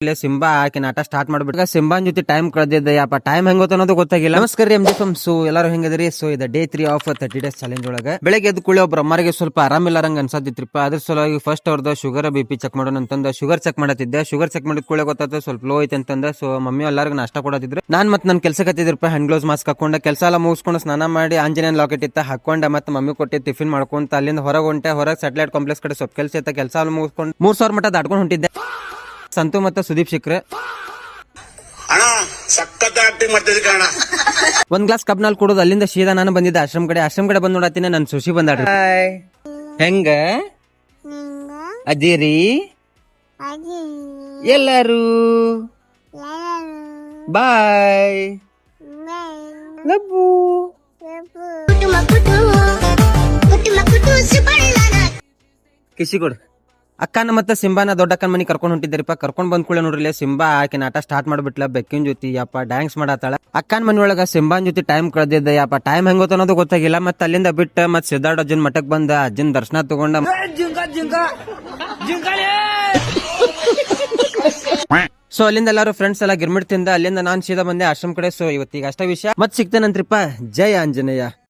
ಇಲ್ಲೇ ಸಿಂಬಾ ಆಕೆ ನಾಟ ಸ್ಟಾರ್ಟ್ ಮಾಡ್ಬಿಟ್ಟ ಸಿಂಬಾನ್ ಜೊತೆ ಟೈಮ್ ಕಳೆದಿದ್ದೆ ಯಪ್ಪ ಟೈಮ್ ಹೆಂಗೋತ ಅನ್ನೋದು ಗೊತ್ತಾಗಿಲ್ಲ. ನಮಸ್ಕಾರ ರೀ ಎಂ ಸೊ ಎಲ್ಲಾರು ಹೆಂಗದ್ರಿ. ಸೊ ಇದು ಡೇ 3 ಆಫ್ 30 days ಚಾಲೆಂಜ್ ಒಳಗೆ ಬೆಳಗ್ಗೆ ಎದ್ದು ಕುಳಿ ಒಬ್ರು ಅಮ್ಮರಿಗೆ ಸ್ವಲ್ಪ ಆರಾಮಿಲ್ಲಾರಂಗ ಅನ್ಸತ್ತಿತ್ರಿಪ್ಪ. ಅದ್ರ ಸಲುವಾಗಿ ಫಸ್ಟ್ ಅವ್ರದ್ದು ಶುಗರ್ BP ಚೆಕ್ ಮಾಡೋಣ ಅಂತಂದ ಶುಗರ್ ಚೆಕ್ ಮಾಡತ್ತಿದ್ದೆ. ಶುಗರ್ ಚೆಕ್ ಮಾಡಿದ ಕೂಡಲೇ ಗೊತ್ತಾಯ್ತು ಸ್ವಲ್ಪ ಲೋ ಐತೆ ಅಂತಂದ. ಸೊ ಮಮ್ಮಿ ಎಲ್ಲರಿಗೂ ನಾಷ್ಟ ಕೊಡತ್ತಿದ್ರು. ನಾನ್ ಮತ್ತೆ ನನ್ ಕೆಲಸ ಕತ್ತಿದ್ರಪ್ಪ ಹ್ಯಾಂಡ್ ಗ್ಲೌಸ್ ಮಾಸ್ಕ್ ಹಾಕೊಂಡ ಕೆಲಸ ಎಲ್ಲ ಮುಗಿಸ್ಕೊಂಡು ಸ್ನಾನ ಮಾಡಿ ಆಂಜನೇಯನ್ ಲಾಕೆಟ್ ಇತ್ತ ಹಾಕೊಂಡ ಮತ್ತೆ ಮಮ್ಮಿ ಕೊಟ್ಟಿ ಟಿಫಿನ್ ಮಾಡ್ಕೊಂತ ಅಲ್ಲಿಂದ ಹೊರಗೆ ಹೊಂಟೆ. ಹೊರಗೆ ಸ್ಯಾಟಲೈಟ್ ಕಾಂಪ್ಲೆಕ್ಸ್ ಕಡೆ ಸ್ವಲ್ಪ ಕೆಲಸ ಇತ್ತ. ಕೆಲಸ ಎಲ್ಲ ಮುಗಿಸ್ಕೊಂಡು 3000 ಮಟ್ಟ ದಾಟ್ಕೊಂಡು ಹೊಂಟಿದ್ದೆ. ಸಂತು ಮತ್ತೆ ಸುದೀಪ್ ಸಿಕ್ರೆ ಒಂದ್ ಗ್ಲಾಸ್ ಕಬ್ನಾಲ್ ಕೊಡೋದು. ಅಲ್ಲಿಂದ ಸೀದಾ ನಾನು ಬಂದಿದ್ದೆ ಆಶ್ರಮ ಕಡೆ ಬಂದ್ ನೋಡತ್ತೀನಿ ನನ್ ಸುಶಿ ಬಂದಾಡ್ರಿ. ಹೆಂಗ ಅದಿರಿ ಎಲ್ಲಾರು ಬಾಯ್ ಲಬ್ಬು ಕಿಸಿ ಕೊಡು. ಅಕ್ಕನ ಮತ್ತೆ ಸಿಂಬಾನ ದೊಡ್ಡ ಅಕ್ಕನ ಮನಿ ಕರ್ಕೊಂಡ್ ಹೊಂಟಿದ್ದಾರಿಪ್ಪ. ಕರ್ಕೊಂಡ್ ಬಂದ್ ಕೂಡಲೇ ನೋಡ್ರಿ ಸಿಂಬಾ ಆಕೆ ನಾಟ ಸ್ಟಾರ್ಟ್ ಮಾಡ್ಬಿಟ್ಲ ಬೆಕ್ಕಿನ ಜೊತೆ. ಯಪ್ಪ ಡ್ಯಾನ್ಸ್ ಮಾಡತ್ತಾಳ. ಅಕ್ಕನ ಮನಿ ಒಳಗ ಸಿಂಬಾನ್ ಜೊತೆ ಟೈಮ್ ಕಳೆದಿದ್ದೆ. ಯಪ್ಪ ಟೈಮ್ ಹೆಂಗೋತ ಅನ್ನೋದು ಗೊತ್ತಾಗಿಲ್ಲ. ಮತ್ತೆ ಅಲ್ಲಿಂದ ಬಿಟ್ಟ ಮತ್ ಸಿದ್ದಾರ್ಥ ಅಜ್ಜನ್ ಮಠಕ್ ಬಂದ ಅಜ್ಜನ್ ದರ್ಶನ ತಗೊಂಡ. ಸೊ ಅಲ್ಲಿಂದ ಎಲ್ಲಾರು ಫ್ರೆಂಡ್ಸ್ ಎಲ್ಲ ಗಿರ್ಮಿಟ್ ತಿಂದ. ಅಲ್ಲಿಂದ ನಾನ್ ಸೀದಾ ಬಂದೆ ಆಶ್ರಮ ಕಡೆ. ಸೊ ಇವತ್ತೀಗ ಅಷ್ಟ ವಿಷಯ ಮತ್ ಸಿಗ್ತೇನಂತ್ರಿಪ್ಪ. ಜೈ ಆಂಜನೇಯ.